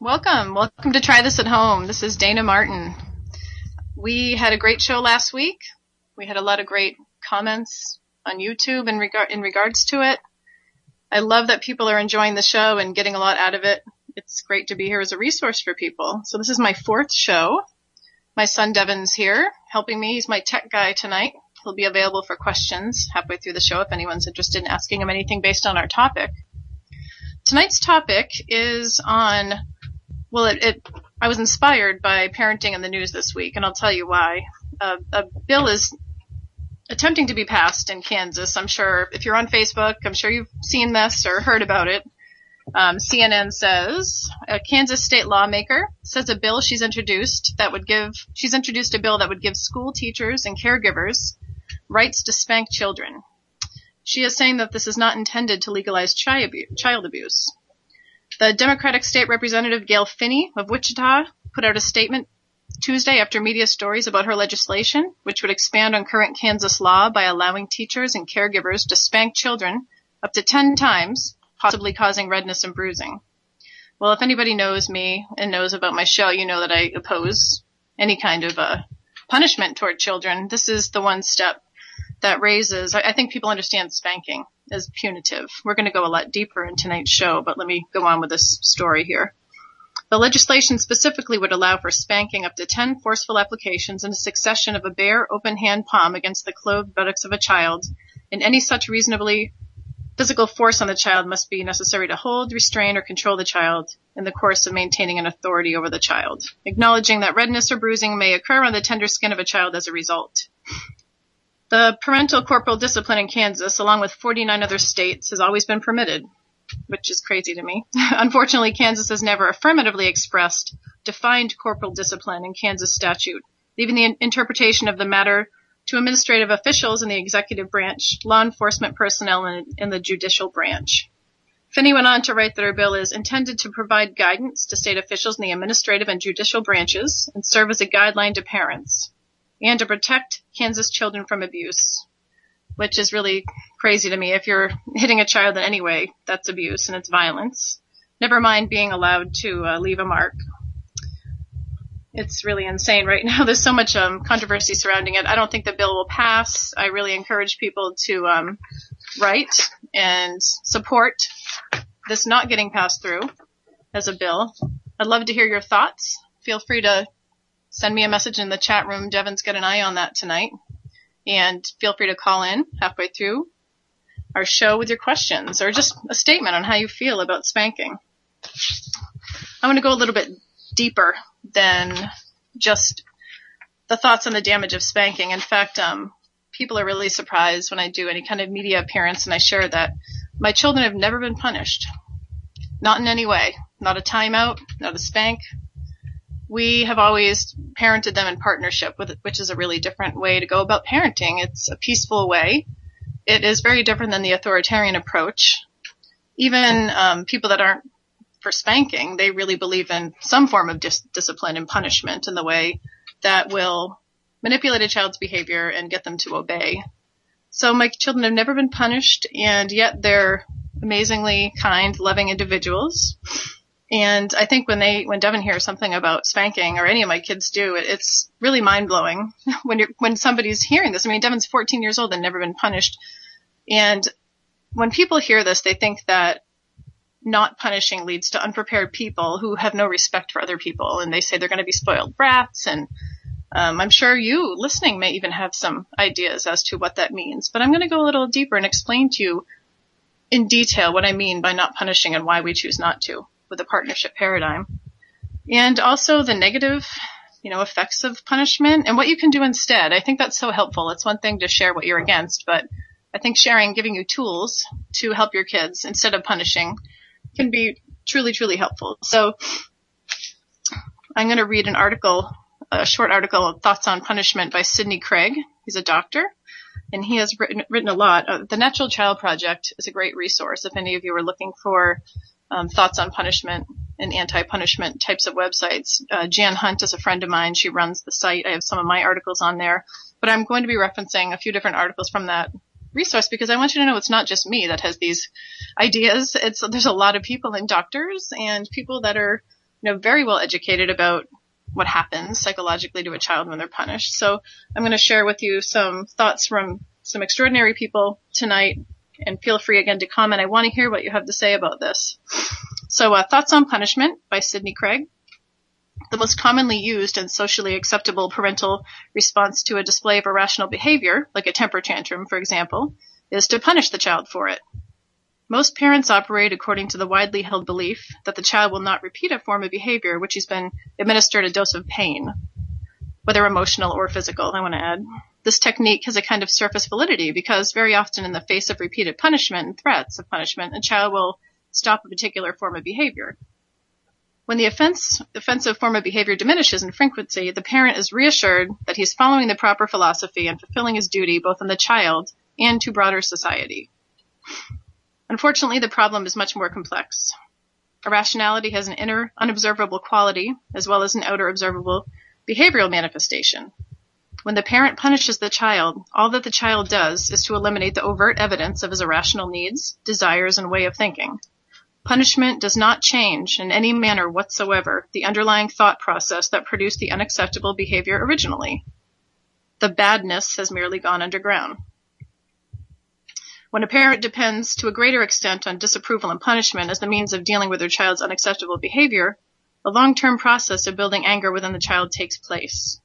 Welcome to Try This at Home. This is Dayna Martin. We had a great show last week. We had a lot of great comments on YouTube in regards to it. I love that people are enjoying the show and getting a lot out of it. It's great to be here as a resource for people. So this is my fourth show. My son Devin's here helping me. He's my tech guy tonight. He'll be available for questions halfway through the show if anyone's interested in asking him anything based on our topic. Tonight's topic is on, I was inspired by parenting in the news this week, and I'll tell you why. A bill is attempting to be passed in Kansas. I'm sure if you're on Facebook, I'm sure you've seen this or heard about it. CNN says a Kansas state lawmaker says a bill she's introduced a bill that would give school teachers and caregivers rights to spank children. She is saying that this is not intended to legalize child abuse. The Democratic State Representative Gail Finney of Wichita put out a statement Tuesday after media stories about her legislation, which would expand on current Kansas law by allowing teachers and caregivers to spank children up to 10 times, possibly causing redness and bruising. Well, if anybody knows me and knows about my show, you know that I oppose any kind of punishment toward children. This is the one step that raises, I think people understand spanking as punitive. We're going to go a lot deeper in tonight's show, but let me go on with this story here. The legislation specifically would allow for spanking up to 10 forceful applications in a succession of a bare, open hand palm against the clothed buttocks of a child, and any such reasonably physical force on the child must be necessary to hold, restrain, or control the child in the course of maintaining an authority over the child, acknowledging that redness or bruising may occur on the tender skin of a child as a result. The parental corporal discipline in Kansas, along with 49 other states, has always been permitted, which is crazy to me. Unfortunately, Kansas has never affirmatively expressed defined corporal discipline in Kansas statute, leaving the interpretation of the matter to administrative officials in the executive branch, law enforcement personnel, and in the judicial branch. Finney went on to write that her bill is intended to provide guidance to state officials in the administrative and judicial branches and serve as a guideline to parents, and to protect Kansas children from abuse, which is really crazy to me. If you're hitting a child in any way, that's abuse and it's violence. Never mind being allowed to leave a mark. It's really insane right now. There's so much controversy surrounding it. I don't think the bill will pass. I really encourage people to write and support this not getting passed through as a bill. I'd love to hear your thoughts. Feel free to send me a message in the chat room. Devin's got an eye on that tonight. And feel free to call in halfway through our show with your questions or just a statement on how you feel about spanking. I'm going to go a little bit deeper than just the thoughts on the damage of spanking. In fact, people are really surprised when I do any kind of media appearance and I share that my children have never been punished. Not in any way. Not a timeout, not a spank. We have always parented them in partnership, which is a really different way to go about parenting. It's a peaceful way. It is very different than the authoritarian approach. Even people that aren't for spanking, they really believe in some form of discipline and punishment in the way that will manipulate a child's behavior and get them to obey. So my children have never been punished, and yet they're amazingly kind, loving individuals. And I think when Devin hears something about spanking, or any of my kids do, it's really mind-blowing when somebody's hearing this. I mean, Devin's 14 years old and never been punished. And when people hear this, they think that not punishing leads to unprepared people who have no respect for other people. And they say they're going to be spoiled brats. And I'm sure you listening may even have some ideas as to what that means. But I'm going to go a little deeper and explain to you in detail what I mean by not punishing and why we choose not to with a partnership paradigm, and also the negative, effects of punishment and what you can do instead. I think that's so helpful. It's one thing to share what you're against, but I think giving you tools to help your kids instead of punishing can be truly, truly helpful. So I'm going to read a short article of Thoughts on Punishment by Sidney Craig. He's a doctor, and he has written a lot. The Natural Child Project is a great resource if any of you are looking for thoughts on punishment and anti-punishment types of websites. Jan Hunt is a friend of mine. She runs the site. I have some of my articles on there, but I'm going to be referencing a few different articles from that resource because I want you to know it's not just me that has these ideas. There's a lot of people and doctors and people that are very well educated about what happens psychologically to a child when they're punished. So I'm going to share with you some thoughts from some extraordinary people tonight, and feel free again to comment. I want to hear what you have to say about this. So Thoughts on Punishment by Sidney Craig. The most commonly used and socially acceptable parental response to a display of irrational behavior, like a temper tantrum, for example, is to punish the child for it. Most parents operate according to the widely held belief that the child will not repeat a form of behavior which has been administered a dose of pain, whether emotional or physical, I want to add. This technique has a kind of surface validity because very often in the face of repeated punishment and threats of punishment, a child will stop a particular form of behavior. When the offensive form of behavior diminishes in frequency, the parent is reassured that he's following the proper philosophy and fulfilling his duty both in the child and to broader society. Unfortunately, the problem is much more complex. Irrationality has an inner, unobservable quality as well as an outer observable behavioral manifestation. When the parent punishes the child, all that the child does is to eliminate the overt evidence of his irrational needs, desires, and way of thinking. Punishment does not change in any manner whatsoever the underlying thought process that produced the unacceptable behavior originally. The badness has merely gone underground. When a parent depends to a greater extent on disapproval and punishment as the means of dealing with their child's unacceptable behavior, a long-term process of building anger within the child takes place.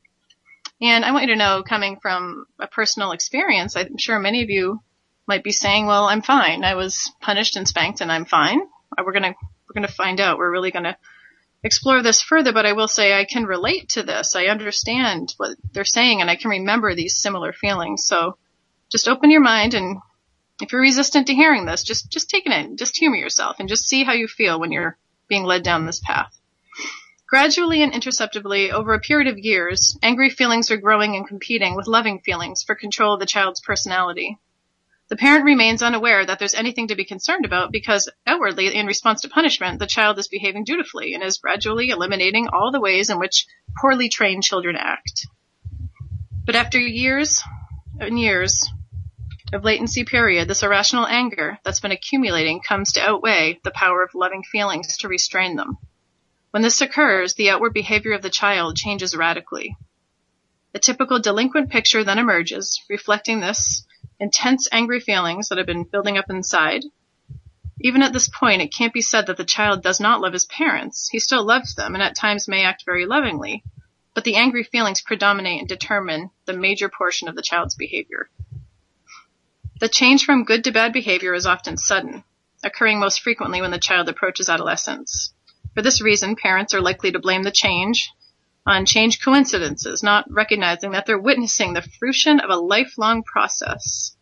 And I want you to know, coming from a personal experience, I'm sure many of you might be saying, well, I'm fine. I was punished and spanked and I'm fine. We're going to find out. We're really going to explore this further, but I will say I can relate to this. I understand what they're saying and I can remember these similar feelings. So just open your mind, and if you're resistant to hearing this, just take it in. Just humor yourself and just see how you feel when you're being led down this path. Gradually and imperceptibly, over a period of years, angry feelings are growing and competing with loving feelings for control of the child's personality. The parent remains unaware that there's anything to be concerned about because outwardly, in response to punishment, the child is behaving dutifully and is gradually eliminating all the ways in which poorly trained children act. But after years and years of latency period, this irrational anger that's been accumulating comes to outweigh the power of loving feelings to restrain them. When this occurs, the outward behavior of the child changes radically. A typical delinquent picture then emerges, reflecting this intense angry feelings that have been building up inside. Even at this point, it can't be said that the child does not love his parents. He still loves them and at times may act very lovingly, but the angry feelings predominate and determine the major portion of the child's behavior. The change from good to bad behavior is often sudden, occurring most frequently when the child approaches adolescence. For this reason, parents are likely to blame the change on change coincidences, not recognizing that they're witnessing the fruition of a lifelong process.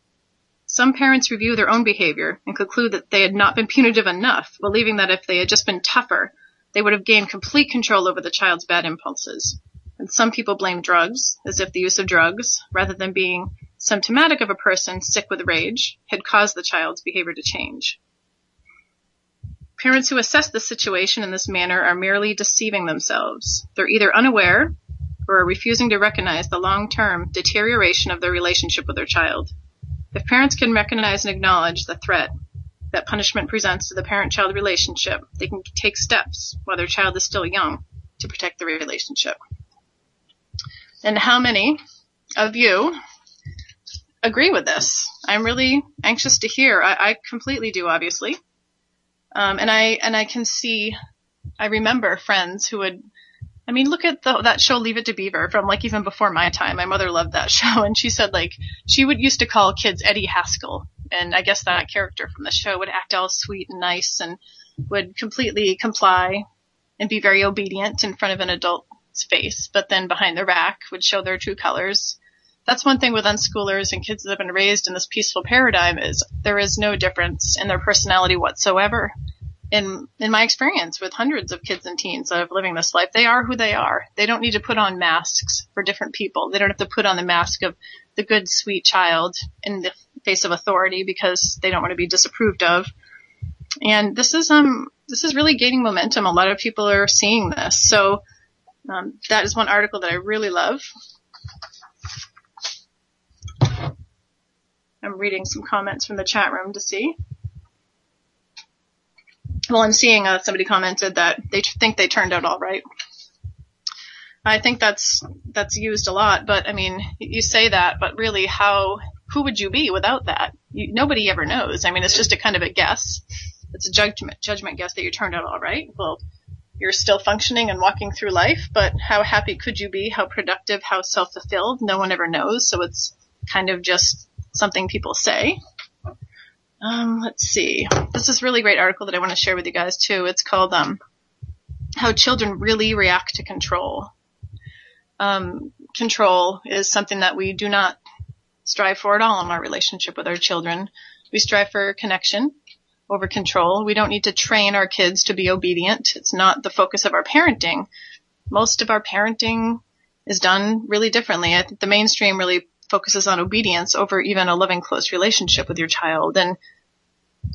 Some parents review their own behavior and conclude that they had not been punitive enough, believing that if they had just been tougher, they would have gained complete control over the child's bad impulses. And some people blame drugs, as if the use of drugs, rather than being symptomatic of a person sick with rage, had caused the child's behavior to change. Parents who assess the situation in this manner are merely deceiving themselves. They're either unaware or are refusing to recognize the long-term deterioration of their relationship with their child. If parents can recognize and acknowledge the threat that punishment presents to the parent-child relationship, they can take steps while their child is still young to protect the relationship. And how many of you agree with this? I'm really anxious to hear. I completely do, obviously. And I can see, I remember friends who would, look at that show Leave It to Beaver from even before my time. My mother loved that show, and she said she used to call kids Eddie Haskell, and I guess that character from the show would act all sweet and nice and would completely comply and be very obedient in front of an adult's face, but then behind their back would show their true colors. That's one thing with unschoolers and kids that have been raised in this peaceful paradigm is there is no difference in their personality whatsoever. In my experience with hundreds of kids and teens that are living this life, they are who they are. They don't need to put on masks for different people. They don't have to put on the mask of the good, sweet child in the face of authority because they don't want to be disapproved of. And this is really gaining momentum. A lot of people are seeing this. So that is one article that I really love. I'm reading some comments from the chat room to see. Well, I'm seeing somebody commented that they think they turned out all right. I think that's used a lot, but I mean, you say that, but really who would you be without that? Nobody ever knows. I mean, it's just a kind of a guess. It's a judgment guess that you turned out all right. Well, you're still functioning and walking through life, but how happy could you be? How productive? How self-fulfilled? No one ever knows. So it's kind of just something people say. Let's see. This is a really great article that I want to share with you guys too. It's called How Children Really React to Control. Control is something that we do not strive for at all in our relationship with our children. We strive for connection over control. We don't need to train our kids to be obedient. It's not the focus of our parenting. Most of our parenting is done really differently. I think the mainstream really focuses on obedience over even a loving, close relationship with your child. And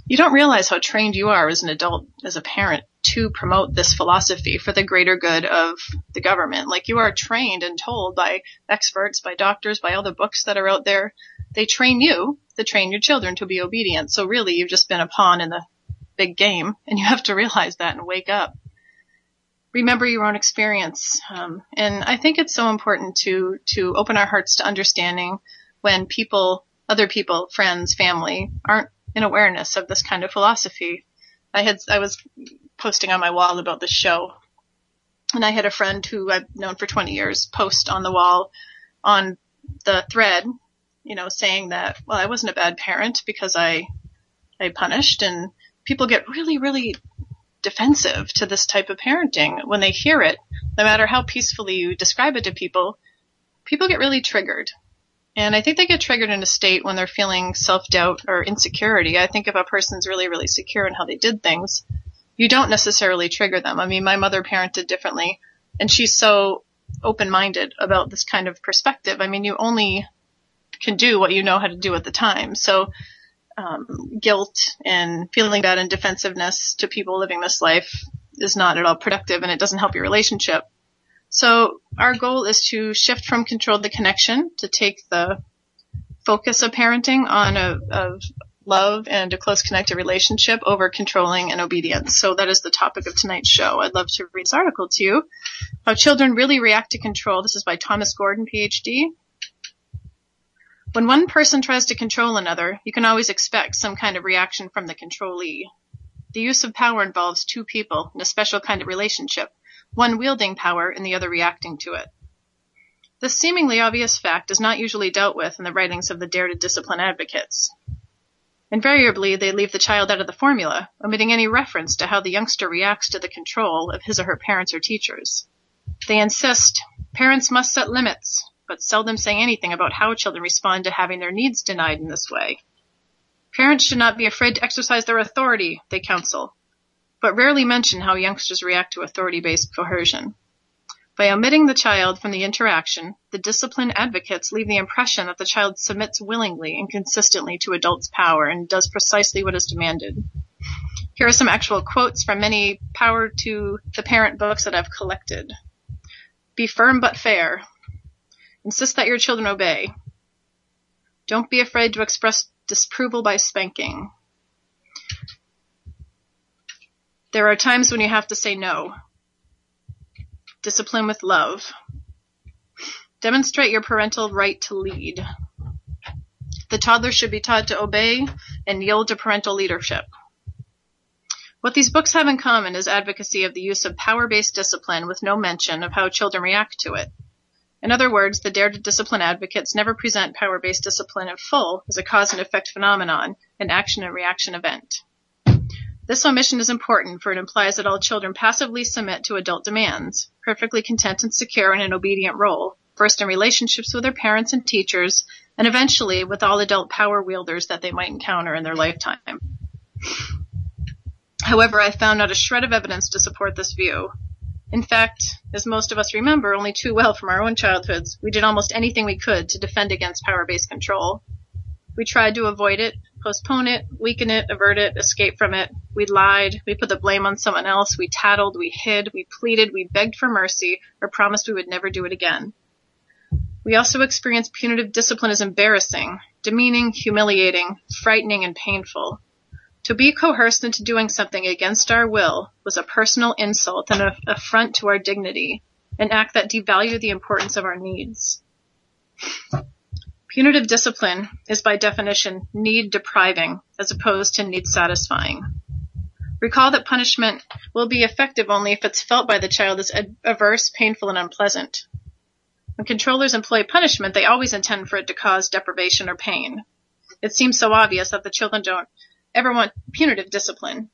you don't realize how trained you are as an adult, as a parent, to promote this philosophy for the greater good of the government. Like, you are trained and told by experts, by doctors, by all the books that are out there. They train you to train your children to be obedient. So really, you've just been a pawn in the big game, and you have to realize that and wake up. Remember your own experience. And I think it's so important to open our hearts to understanding when other people, friends, family, aren't in awareness of this kind of philosophy. I was posting on my wall about this show, and I had a friend who I've known for 20 years post on the wall on the thread, saying that, well, I wasn't a bad parent because I punished. And people get really, really defensive to this type of parenting when they hear it. No matter how peacefully you describe it to people get really triggered. And I think they get triggered in a state when they're feeling self-doubt or insecurity. I think if a person's really, really secure in how they did things, you don't necessarily trigger them. I mean, my mother parented differently, and she's so open-minded about this kind of perspective. I mean, you only can do what you know how to do at the time. So guilt and feeling bad and defensiveness to people living this life is not at all productive, and it doesn't help your relationship. So our goal is to shift from control to connection, to take the focus of parenting on of love and a close connected relationship over controlling and obedience. So that is the topic of tonight's show. I'd love to read this article to you. How Children Really React to Control. This is by Thomas Gordon, PhD. When one person tries to control another, you can always expect some kind of reaction from the controlee. The use of power involves two people in a special kind of relationship, one wielding power and the other reacting to it. This seemingly obvious fact is not usually dealt with in the writings of the Dare to Discipline advocates. Invariably, they leave the child out of the formula, omitting any reference to how the youngster reacts to the control of his or her parents or teachers. They insist parents must set limits, but seldom say anything about how children respond to having their needs denied in this way. Parents should not be afraid to exercise their authority, they counsel, but rarely mention how youngsters react to authority-based coercion. By omitting the child from the interaction, the discipline advocates leave the impression that the child submits willingly and consistently to adults' power and does precisely what is demanded. Here are some actual quotes from many Power to the Parent books that I've collected. Be firm but fair. Insist that your children obey. Don't be afraid to express disapproval by spanking. There are times when you have to say no. Discipline with love. Demonstrate your parental right to lead. The toddler should be taught to obey and yield to parental leadership. What these books have in common is advocacy of the use of power-based discipline with no mention of how children react to it. In other words, the Dare to Discipline advocates never present power-based discipline in full as a cause and effect phenomenon, an action and reaction event. This omission is important, for it implies that all children passively submit to adult demands, perfectly content and secure in an obedient role, first in relationships with their parents and teachers, and eventually with all adult power wielders that they might encounter in their lifetime. However, I found not a shred of evidence to support this view. In fact, as most of us remember only too well from our own childhoods, we did almost anything we could to defend against power-based control. We tried to avoid it, postpone it, weaken it, avert it, escape from it. We lied, we put the blame on someone else, we tattled, we hid, we pleaded, we begged for mercy, or promised we would never do it again. We also experienced punitive discipline as embarrassing, demeaning, humiliating, frightening, and painful. To be coerced into doing something against our will was a personal insult and an affront to our dignity, an act that devalued the importance of our needs. Punitive discipline is by definition need-depriving as opposed to need-satisfying. Recall that punishment will be effective only if it's felt by the child as averse, painful, and unpleasant. When controllers employ punishment, they always intend for it to cause deprivation or pain. It seems so obvious that the children don't ever want punitive discipline.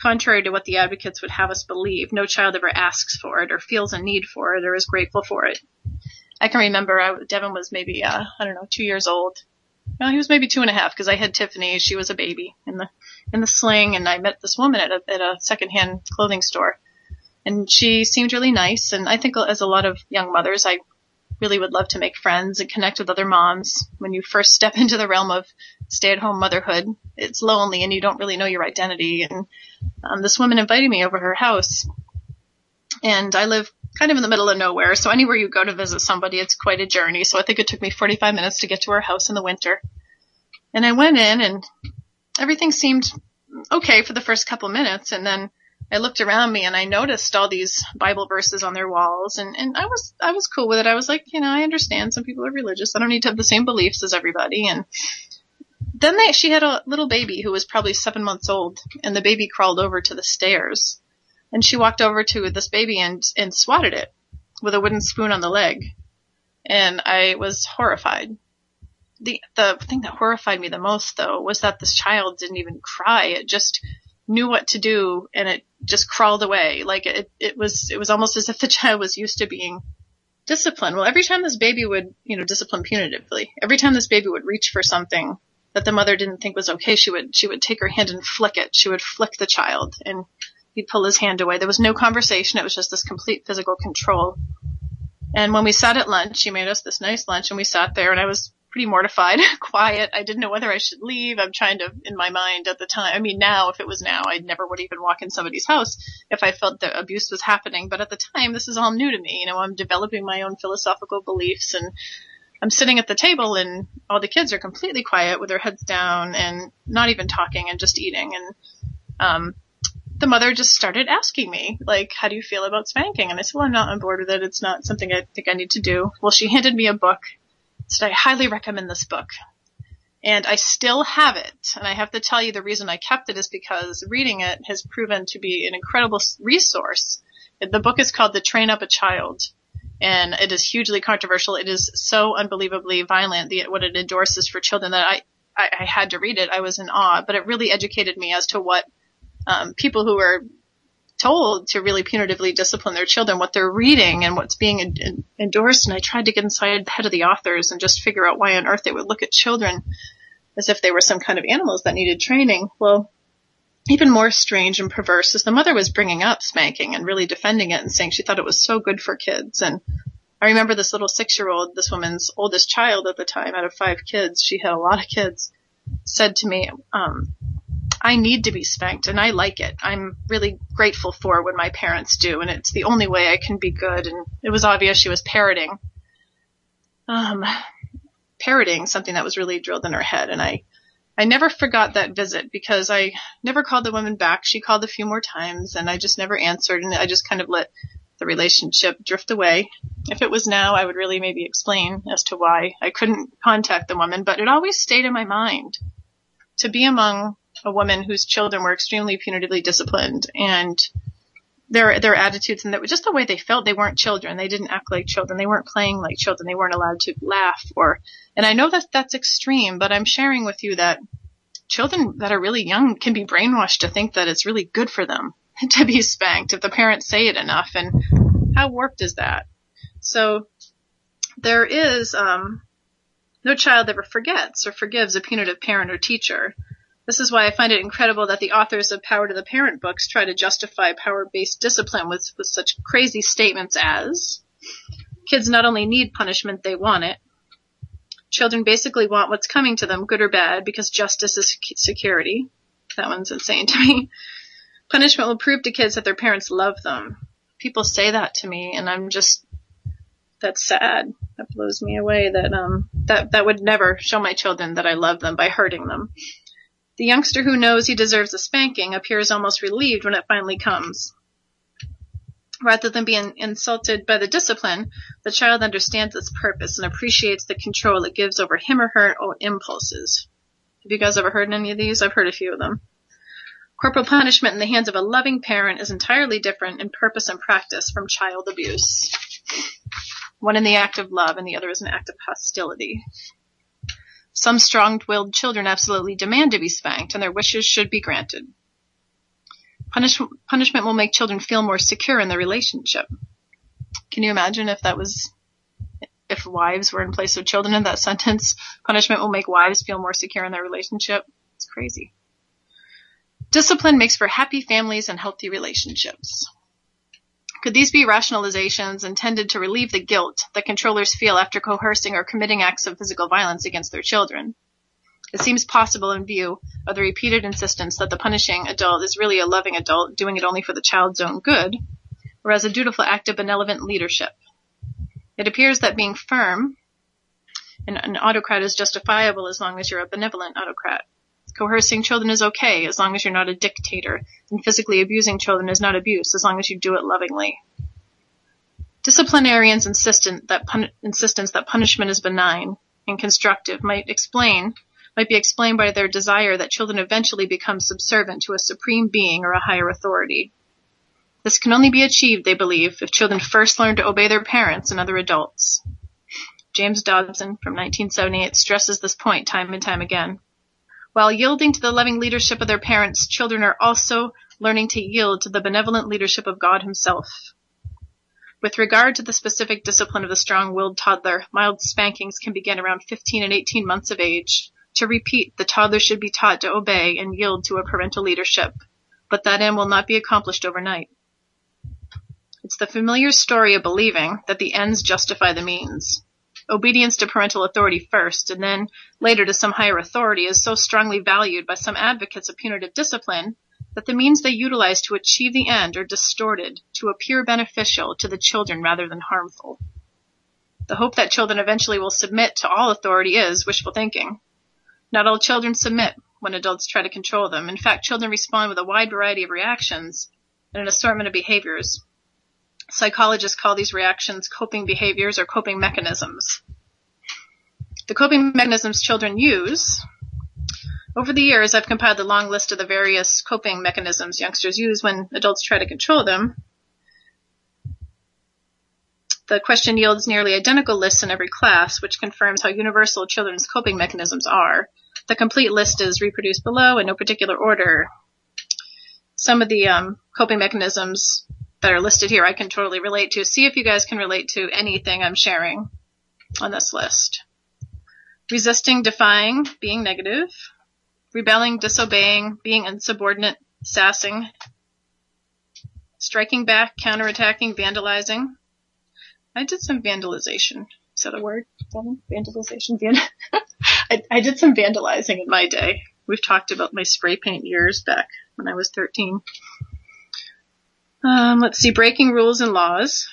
Contrary to what the advocates would have us believe, no child ever asks for it or feels a need for it or is grateful for it. I can remember Devin was maybe, 2 years old. Well, he was maybe 2.5 because I had Tiffany. She was a baby in the sling, and I met this woman at a secondhand clothing store. And she seemed really nice, and I think as a lot of young mothers, I really would love to make friends and connect with other moms. When you first step into the realm of stay-at-home motherhood, it's lonely and you don't really know your identity. And this woman invited me over her house, and I live kind of in the middle of nowhere, so anywhere you go to visit somebody, it's quite a journey. So I think it took me 45 minutes to get to her house in the winter. And I went in, and everything seemed okay for the first couple minutes, and then I looked around me and I noticed all these Bible verses on their walls, and I was cool with it. I was like, I understand some people are religious. I don't need to have the same beliefs as everybody. And then she had a little baby who was probably 7 months old, and the baby crawled over to the stairs, and she walked over to this baby and swatted it with a wooden spoon on the leg. And I was horrified. The thing that horrified me the most, though, was that this child didn't even cry. It just knew what to do, and it just crawled away. Like it was almost as if the child was used to being disciplined. Well, every time this baby would, discipline punitively, every time this baby would reach for something that the mother didn't think was okay, she would take her hand and flick it. She would flick the child, and he'd pull his hand away. There was no conversation. It was just this complete physical control. And when we sat at lunch, she made us this nice lunch, and we sat there, and I was pretty mortified, quiet. I didn't know whether I should leave. I'm trying to, in my mind at the time, now, if it was now, I never would even walk in somebody's house if I felt that abuse was happening. But at the time, this is all new to me. I'm developing my own philosophical beliefs, and I'm sitting at the table, and all the kids are completely quiet with their heads down and not even talking and just eating. And the mother just started asking me, like, how do you feel about spanking? And I said, well, I'm not on board with it. It's not something I think I need to do. Well, she handed me a book. Said, I highly recommend this book. And I still have it. And I have to tell you, the reason I kept it is because reading it has proven to be an incredible resource. The book is called The Train Up a Child, and it is hugely controversial. It is so unbelievably violent, what it endorses for children, that I had to read it. I was in awe, but it really educated me as to what people who are told to really punitively discipline their children, what they're reading and what's being endorsed. And I tried to get inside the head of the authors and just figure out why on earth they would look at children as if they were some kind of animals that needed training. Well, even more strange and perverse is the mother was bringing up spanking and really defending it and saying she thought it was so good for kids. And I remember this little 6-year-old, this woman's oldest child at the time, out of 5 kids, she had a lot of kids, said to me, I need to be spanked, and I like it. I'm really grateful for when my parents do, and it's the only way I can be good. And it was obvious she was parroting something that was really drilled in her head. And I never forgot that visit, because I never called the woman back. She called a few more times, and I just never answered, and I just kind of let the relationship drift away. If it was now, I would really maybe explain as to why I couldn't contact the woman, but it always stayed in my mind to be among a woman whose children were extremely punitively disciplined, and their attitudes and just the way they felt. They weren't children. They didn't act like children. They weren't playing like children. They weren't allowed to laugh and I know that that's extreme, but I'm sharing with you that children that are really young can be brainwashed to think that it's really good for them to be spanked if the parents say it enough. And how warped is that? So there is no child ever forgets or forgives a punitive parent or teacher. This is why I find it incredible that the authors of Power to the Parent books try to justify power-based discipline with such crazy statements as, kids not only need punishment, they want it. Children basically want what's coming to them, good or bad, because justice is security. That one's insane to me. Punishment will prove to kids that their parents love them. People say that to me, and that's sad. That blows me away that would never show my children that I love them by hurting them. The youngster who knows he deserves a spanking appears almost relieved when it finally comes. Rather than being insulted by the discipline, the child understands its purpose and appreciates the control it gives over him or her own impulses. Have you guys ever heard any of these? I've heard a few of them. Corporal punishment in the hands of a loving parent is entirely different in purpose and practice from child abuse. One in the act of love and the other is an act of hostility. Some strong-willed children absolutely demand to be spanked, and their wishes should be granted. Punishment will make children feel more secure in their relationship. Can you imagine if wives were in place of children in that sentence? Punishment will make wives feel more secure in their relationship. It's crazy. Discipline makes for happy families and healthy relationships. Could these be rationalizations intended to relieve the guilt that controllers feel after coercing or committing acts of physical violence against their children? It seems possible in view of the repeated insistence that the punishing adult is really a loving adult doing it only for the child's own good, or as a dutiful act of benevolent leadership. It appears that being firm in an autocrat is justifiable as long as you're a benevolent autocrat. Coercing children is okay as long as you're not a dictator, and physically abusing children is not abuse as long as you do it lovingly. Disciplinarians' insistence that punishment is benign and constructive might be explained by their desire that children eventually become subservient to a supreme being or a higher authority. This can only be achieved, they believe, if children first learn to obey their parents and other adults. James Dobson from 1978 stresses this point time and time again. While yielding to the loving leadership of their parents, children are also learning to yield to the benevolent leadership of God himself. With regard to the specific discipline of the strong-willed toddler, mild spankings can begin around 15 and 18 months of age. To repeat, the toddler should be taught to obey and yield to a parental leadership, but that end will not be accomplished overnight. It's the familiar story of believing that the ends justify the means. Obedience to parental authority first, and then later to some higher authority, is so strongly valued by some advocates of punitive discipline that the means they utilize to achieve the end are distorted to appear beneficial to the children rather than harmful. The hope that children eventually will submit to all authority is wishful thinking. Not all children submit when adults try to control them. In fact, children respond with a wide variety of reactions and an assortment of behaviors. Psychologists call these reactions coping behaviors or coping mechanisms. The coping mechanisms children use. Over the years, I've compiled a long list of the various coping mechanisms youngsters use when adults try to control them. The question yields nearly identical lists in every class, which confirms how universal children's coping mechanisms are. The complete list is reproduced below in no particular order. Some of the coping mechanisms that are listed here I can totally relate to. See if you guys can relate to anything I'm sharing on this list. Resisting, defying, being negative. Rebelling, disobeying, being insubordinate, sassing. Striking back, counterattacking, vandalizing. I did some vandalization. Is that a word? Vandalization? I did some vandalizing in my day. We've talked about my spray paint years back when I was 13. Let's see, breaking rules and laws,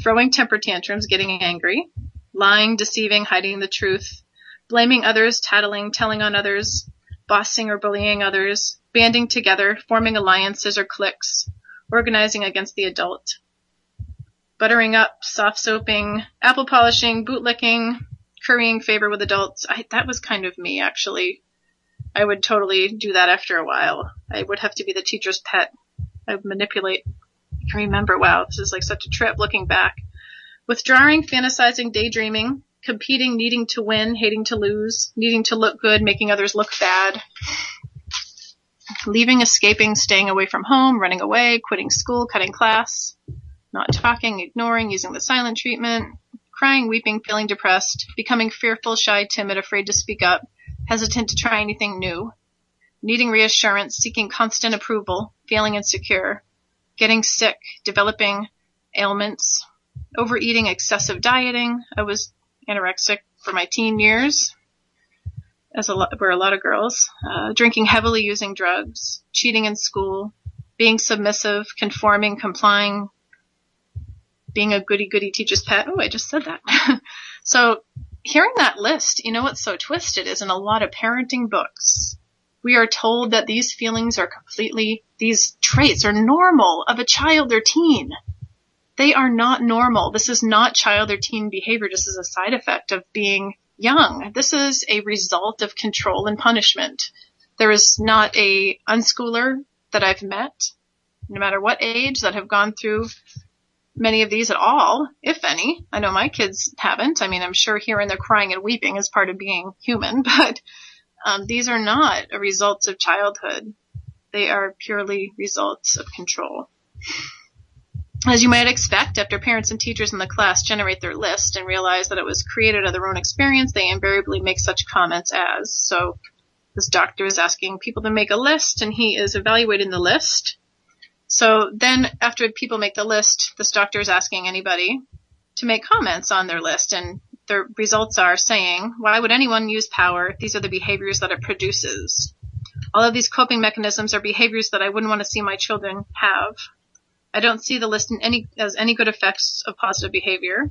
throwing temper tantrums, getting angry, lying, deceiving, hiding the truth, blaming others, tattling, telling on others, bossing or bullying others, banding together, forming alliances or cliques, organizing against the adult, buttering up, soft soaping, apple polishing, bootlicking, currying favor with adults. That was kind of me, actually. I would totally do that after a while. I would have to be the teacher's pet. I would manipulate. I can remember, wow, this is like such a trip looking back. Withdrawing, fantasizing, daydreaming, competing, needing to win, hating to lose, needing to look good, making others look bad. Leaving, escaping, staying away from home, running away, quitting school, cutting class, not talking, ignoring, using the silent treatment, crying, weeping, feeling depressed, becoming fearful, shy, timid, afraid to speak up, hesitant to try anything new, needing reassurance, seeking constant approval, feeling insecure, getting sick, developing ailments, overeating, excessive dieting. I was anorexic for my teen years, were a lot of girls, drinking heavily, using drugs, cheating in school, being submissive, conforming, complying, being a goody-goody teacher's pet. Oh, I just said that. So hearing that list, you know what's so twisted is in a lot of parenting books, We are told that these feelings are these traits are normal of a child or teen. They are not normal. This is not child or teen behavior. This is a side effect of being young. This is a result of control and punishment. There is not a unschooler that I've met, no matter what age, that have gone through many of these at all, if any. I know my kids haven't. I mean, I'm sure hearing their crying and weeping is part of being human, but these are not a result of childhood. They are purely results of control. As you might expect, after parents and teachers in the class generate their list and realize that it was created out of their own experience, they invariably make such comments as, so this doctor is asking people to make a list, and he is evaluating the list. So then after people make the list, this doctor is asking anybody to make comments on their list, and their results are saying, why would anyone use power? These are the behaviors that it produces. All of these coping mechanisms are behaviors that I wouldn't want to see my children have. I don't see the list as any good effects of positive behavior.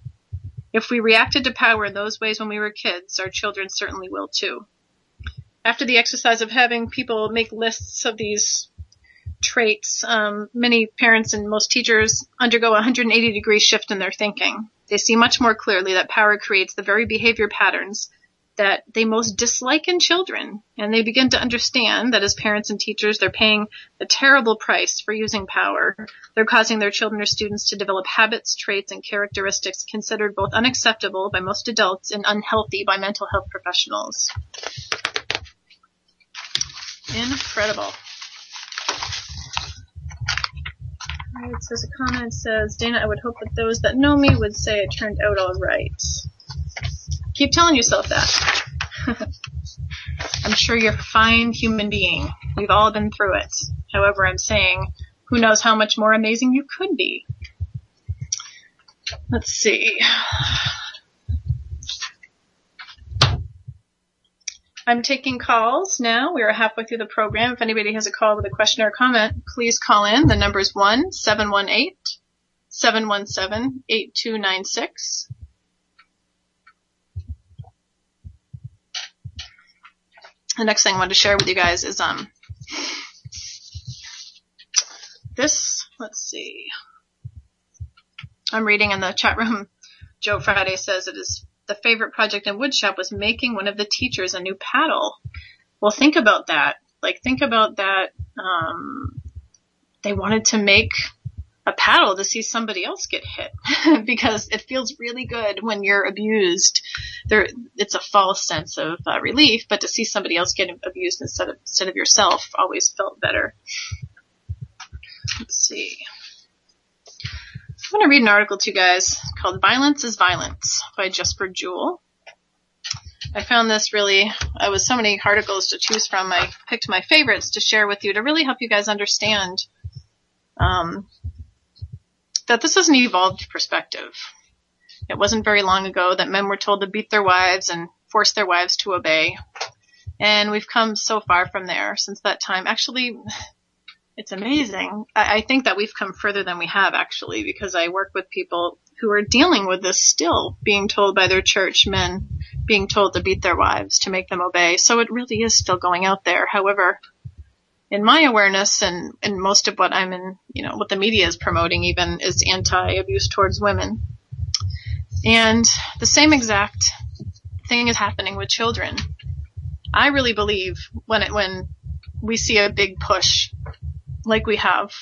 If we reacted to power in those ways when we were kids, our children certainly will too. After the exercise of having people make lists of these traits, many parents and most teachers undergo a 180-degree shift in their thinking. They see much more clearly that power creates the very behavior patterns that they most dislike in children, and they begin to understand that as parents and teachers, they're paying a terrible price for using power. They're causing their children or students to develop habits, traits, and characteristics considered both unacceptable by most adults and unhealthy by mental health professionals. Incredible. It says a comment says, Dayna, I would hope that those that know me would say it turned out all right. Keep telling yourself that. I'm sure you're a fine human being. We've all been through it. However, I'm saying, who knows how much more amazing you could be. Let's see. I'm taking calls now. We are halfway through the program. If anybody has a call with a question or a comment, please call in. The number is 1-718-717-8296. The next thing I wanted to share with you guys is this. Let's see. I'm reading in the chat room. Joe Friday says it is the favorite project in woodshop was making one of the teachers a new paddle. Well, think about that. Think about that. They wanted to make a paddle to see somebody else get hit because it feels really good when you're abused. It's a false sense of relief, but to see somebody else get abused instead of yourself always felt better. Let's see. I'm going to read an article to you guys called Violence is Violence by Jesper Jewell. I found this really, with so many articles to choose from, I picked my favorites to share with you to really help you guys understand that this is an evolved perspective. It wasn't very long ago that men were told to beat their wives and force their wives to obey. And we've come so far from there since that time. Actually, it's amazing. I think that we've come further than we have, actually, because I work with people who are dealing with this still, being told by their church men, being told to beat their wives, to make them obey. So it really is still going out there. However, in my awareness and most of what I'm in, what the media is promoting even is anti-abuse towards women. And the same exact thing is happening with children. I really believe when we see a big push like we have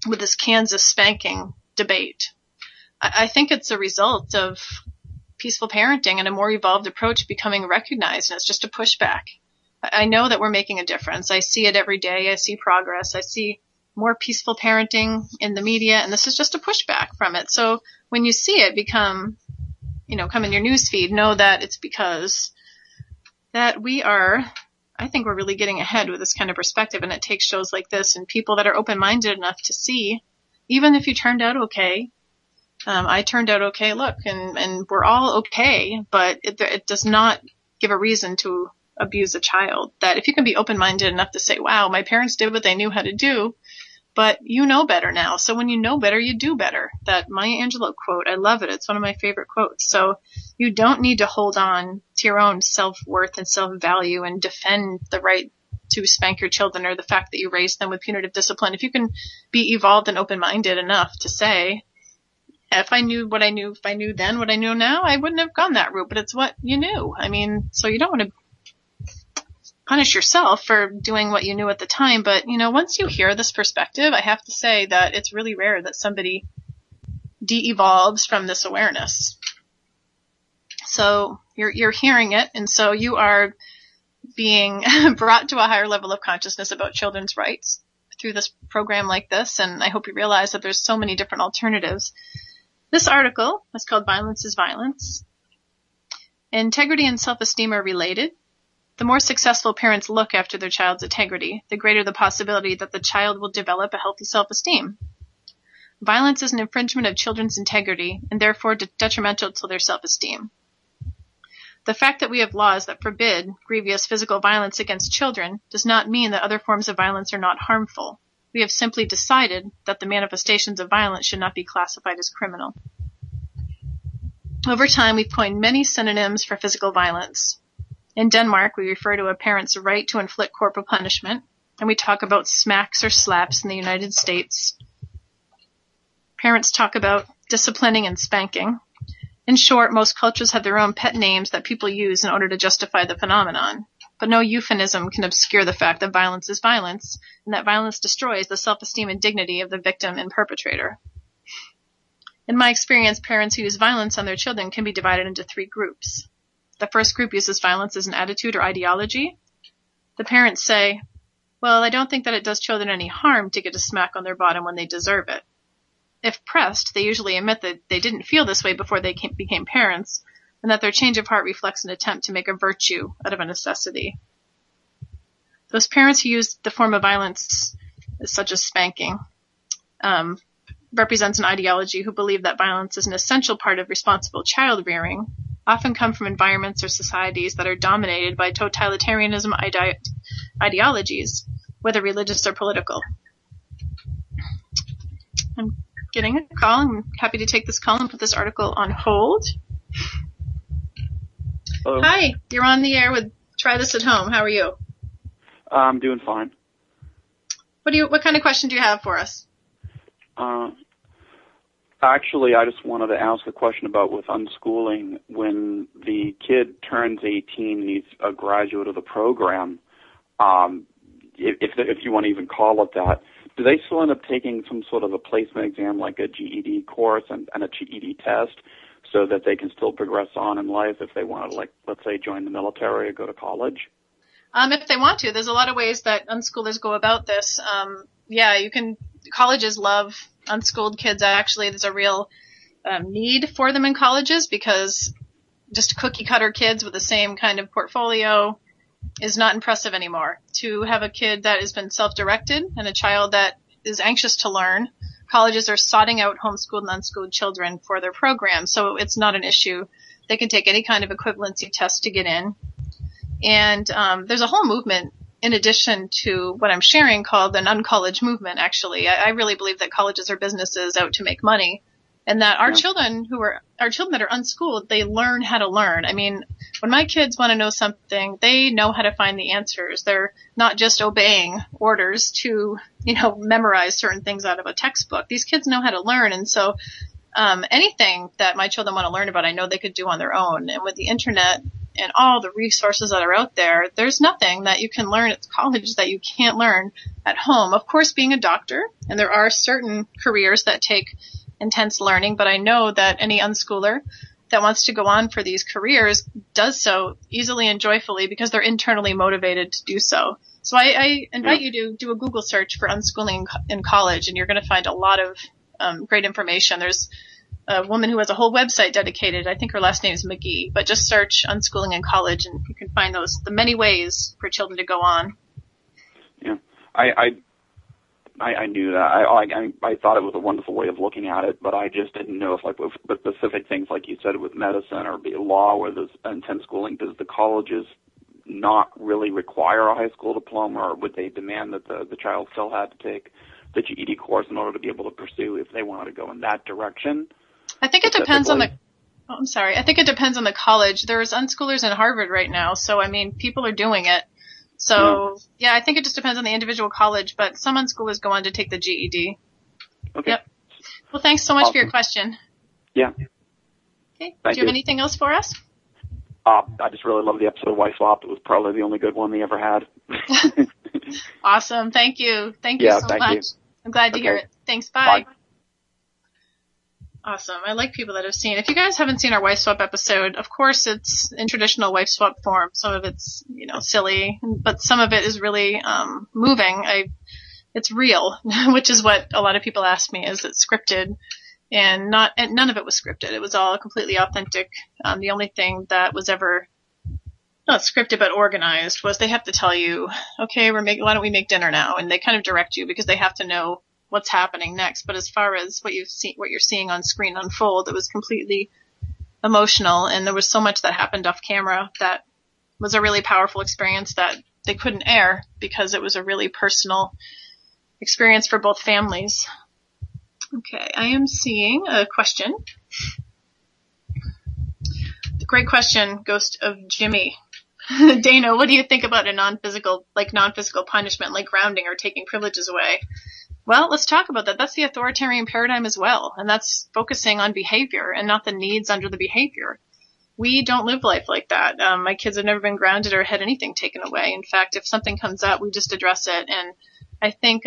with this Kansas spanking debate, I think it's a result of peaceful parenting and a more evolved approach becoming recognized, and it's just a pushback. I know that we're making a difference. I see it every day. I see progress. I see more peaceful parenting in the media, and this is just a pushback from it. So when you see it come in your news feed, know that it's because that I think we're really getting ahead with this kind of perspective, and it takes shows like this and people that are open-minded enough to see, even if you turned out okay, I turned out okay, look, and we're all okay, but it does not give a reason to abuse a child. That if you can be open-minded enough to say, wow, my parents did what they knew how to do, But you know better now. So when you know better, you do better. That Maya Angelou quote, I love it. It's one of my favorite quotes. So you don't need to hold on to your own self-worth and self-value and defend the right to spank your children or the fact that you raised them with punitive discipline. If you can be evolved and open-minded enough to say, if I knew what I knew, if I knew then what I know now, I wouldn't have gone that route. But it's what you knew. I mean, so you don't want to punish yourself for doing what you knew at the time. But, once you hear this perspective, I have to say that it's really rare that somebody de-evolves from this awareness. So you're hearing it, and so you are being brought to a higher level of consciousness about children's rights through this program like this, and I hope you realize that there's so many different alternatives. This article is called Violence is Violence. Integrity and self-esteem are related. The more successful parents look after their child's integrity, the greater the possibility that the child will develop a healthy self-esteem. Violence is an infringement of children's integrity and therefore detrimental to their self-esteem. The fact that we have laws that forbid grievous physical violence against children does not mean that other forms of violence are not harmful. We have simply decided that the manifestations of violence should not be classified as criminal. Over time, we've coined many synonyms for physical violence. In Denmark, we refer to a parent's right to inflict corporal punishment, and we talk about smacks or slaps in the United States. Parents talk about disciplining and spanking. In short, most cultures have their own pet names that people use in order to justify the phenomenon. But no euphemism can obscure the fact that violence is violence, and that violence destroys the self-esteem and dignity of the victim and perpetrator. In my experience, parents who use violence on their children can be divided into 3 groups. The first group uses violence as an attitude or ideology. The parents say, well, I don't think that it does children any harm to get a smack on their bottom when they deserve it. If pressed, they usually admit that they didn't feel this way before they became parents, and that their change of heart reflects an attempt to make a virtue out of a necessity. Those parents who use the form of violence, such as spanking, represents an ideology who believe that violence is an essential part of responsible child rearing, often come from environments or societies that are dominated by totalitarianism ideologies, whether religious or political. I'm getting a call. I'm happy to take this call and put this article on hold. Hello. Hi, you're on the air with Try This at Home. How are you? I'm doing fine. What kind of question do you have for us? Actually, I just wanted to ask a question about with unschooling. When the kid turns 18 and he's a graduate of the program, if you want to even call it that, do they still end up taking some sort of a placement exam like a GED course and a GED test so that they can still progress on in life if they want to, like, let's say, join the military or go to college? If they want to. There's a lot of ways that unschoolers go about this. You can. Colleges love unschooled kids. Actually, there's a real need for them in colleges because just cookie-cutter kids with the same kind of portfolio is not impressive anymore. To have a kid that has been self-directed and a child that is anxious to learn, colleges are sorting out homeschooled and unschooled children for their programs, so it's not an issue. They can take any kind of equivalency test to get in. And there's a whole movement in addition to what I'm sharing called an uncollege movement, actually. I really believe that colleges are businesses out to make money, and that our children that are unschooled, they learn how to learn. I mean, when my kids want to know something, they know how to find the answers. They're not just obeying orders to, memorize certain things out of a textbook. These kids know how to learn, and so anything that my children want to learn about, I know they could do on their own. And with the internet and all the resources that are out there, there's nothing that you can learn at college that you can't learn at home. Of course, being a doctor, and there are certain careers that take intense learning, but I know that any unschooler that wants to go on for these careers does so easily and joyfully because they're internally motivated to do so. So I invite you to do a Google search for unschooling in college, and you're going to find a lot of great information. There's a woman who has a whole website dedicated. I think her last name is McGee, but just search unschooling in college and you can find the many ways for children to go on. Yeah, I knew that. I thought it was a wonderful way of looking at it, but I just didn't know if, like, with specific things, like you said, with medicine or be law where there's intense schooling, does the colleges not really require a high school diploma, or would they demand that the child still had to take the GED course in order to be able to pursue if they wanted to go in that direction? I think it depends on the. Oh, I'm sorry. I think it depends on the college. There's unschoolers in Harvard right now, so I mean, people are doing it. So yeah, I think it just depends on the individual college, but some unschoolers go on to take the GED. Okay. Yep. Well, thanks so much for your question. Yeah. Okay. Do you have anything else for us? I just really love the episode of Wife Swap. It was probably the only good one they ever had. Awesome. Thank you. Thank you so much. I'm glad to hear it. Thanks. Bye. Awesome. I like people that have seen. If you guys haven't seen our Wife Swap episode, of course it's in traditional wife swap form. Some of it's, silly, but some of it is really moving. It's real, which is what a lot of people ask me, is it scripted? And none of it was scripted. It was all completely authentic. The only thing that was ever not scripted but organized was they have to tell you, okay, why don't we make dinner now? And they kind of direct you because they have to know what's happening next. But as far as what you're seeing on screen unfold, it was completely emotional, and there was so much that happened off camera that was a really powerful experience that they couldn't air because it was a really personal experience for both families. Okay, I am seeing a question. The great question, Ghost of Jimmy. Dayna, what do you think about a non-physical punishment like grounding or taking privileges away? Well, let's talk about that. That's the authoritarian paradigm as well, and that's focusing on behavior and not the needs under the behavior. We don't live life like that. My kids have never been grounded or had anything taken away. In fact, if something comes up, we just address it. And I think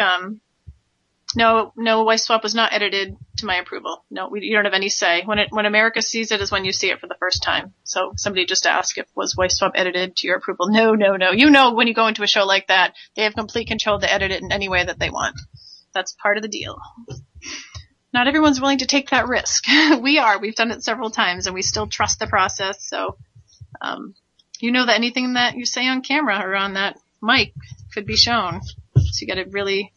no, Wife Swap was not edited to my approval. No, you don't have any say. When America sees it is when you see it for the first time. So somebody just asked if was Wife Swap edited to your approval. No. When you go into a show like that, they have complete control to edit it in any way that they want. That's part of the deal. Not everyone's willing to take that risk. We are. We've done it several times, and we still trust the process. So, that anything that you say on camera or on that mic could be shown. So you got to really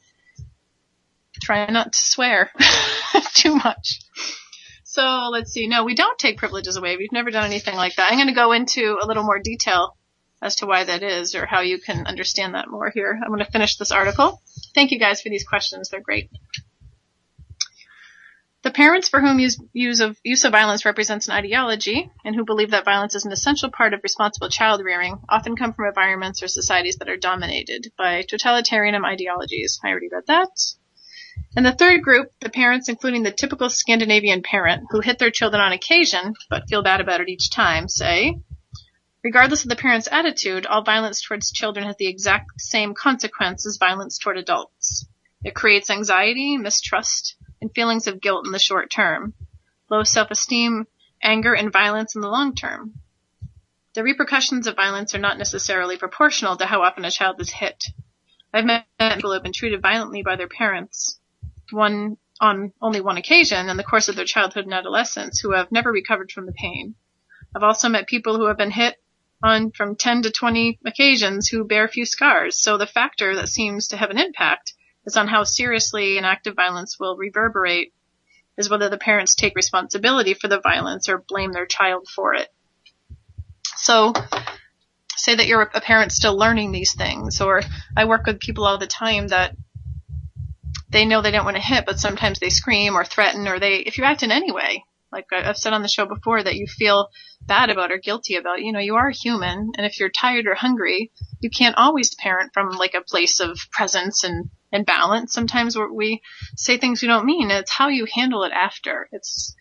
try not to swear too much. So let's see. No, we don't take privileges away. We've never done anything like that. I'm going to go into a little more detail as to why that is or how you can understand that more here. I'm going to finish this article. Thank you guys for these questions. They're great. The parents for whom use of violence represents an ideology and who believe that violence is an essential part of responsible child rearing often come from environments or societies that are dominated by totalitarian ideologies. I already read that. And the third group, the parents including the typical Scandinavian parent who hit their children on occasion but feel bad about it each time, say, regardless of the parent's attitude, all violence towards children has the exact same consequence as violence toward adults. It creates anxiety, mistrust, and feelings of guilt in the short term, low self-esteem, anger, and violence in the long term. The repercussions of violence are not necessarily proportional to how often a child is hit. I've met people who have been treated violently by their parents, on only one occasion in the course of their childhood and adolescence, who have never recovered from the pain. I've also met people who have been hit on from 10 to 20 occasions who bear few scars, so the factor that seems to have an impact is on how seriously an act of violence will reverberate, is whether the parents take responsibility for the violence or blame their child for it. So, say that you're a parent still learning these things, or I work with people all the time that they know they don't want to hit, but sometimes they scream or threaten, or if you act in any way, like I've said on the show before, that you feel bad about or guilty about, you are human, and if you're tired or hungry, you can't always parent from like a place of presence and balance. Sometimes we say things we don't mean. It's how you handle it after. It's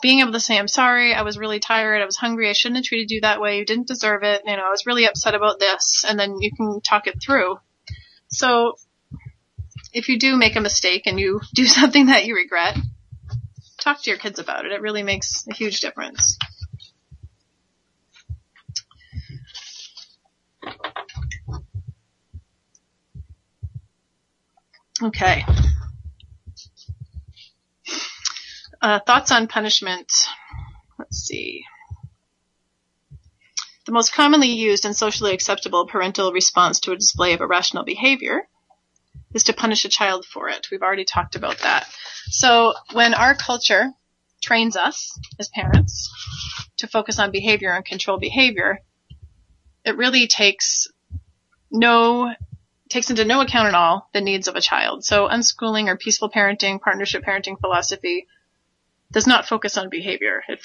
being able to say, I'm sorry, I was really tired, I was hungry, I shouldn't have treated you that way, you didn't deserve it, I was really upset about this, and then you can talk it through. So if you do make a mistake and you do something that you regret, talk to your kids about it. It really makes a huge difference. Okay. Thoughts on punishment. Let's see. The most commonly used and socially acceptable parental response to a display of irrational behavior is to punish a child for it. We've already talked about that. So when our culture trains us as parents to focus on behavior and control behavior, it really takes no takes into no account at all the needs of a child. So unschooling or peaceful parenting, partnership parenting philosophy does not focus on behavior. We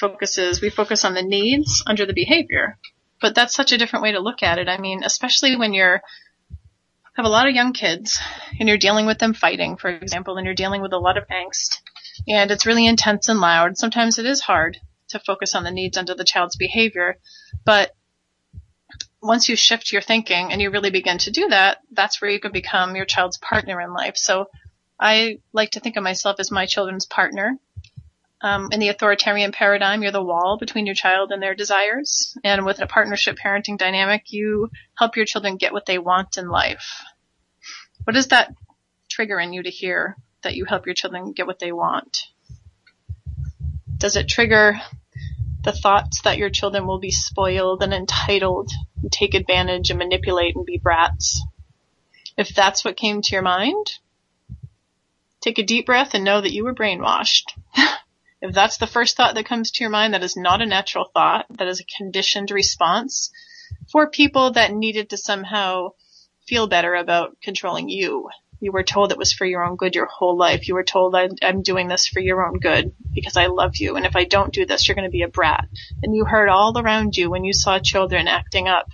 focus on the needs under the behavior. But that's such a different way to look at it. I mean, especially when have a lot of young kids and you're dealing with them fighting, for example, and you're dealing with a lot of angst and it's really intense and loud. Sometimes it is hard to focus on the needs under the child's behavior. But once you shift your thinking and you really begin to do that, that's where you can become your child's partner in life. So I like to think of myself as my children's partner. In the authoritarian paradigm, you're the wall between your child and their desires. And with a partnership parenting dynamic, you help your children get what they want in life. What does that trigger in you to hear, that you help your children get what they want? Does it trigger the thoughts that your children will be spoiled and entitled and take advantage and manipulate and be brats? If that's what came to your mind, take a deep breath and know that you were brainwashed. If that's the first thought that comes to your mind, that is not a natural thought. That is a conditioned response for people that needed to somehow feel better about controlling you. You were told it was for your own good your whole life. You were told, I'm doing this for your own good because I love you. And if I don't do this, you're going to be a brat. And you heard all around you when you saw children acting up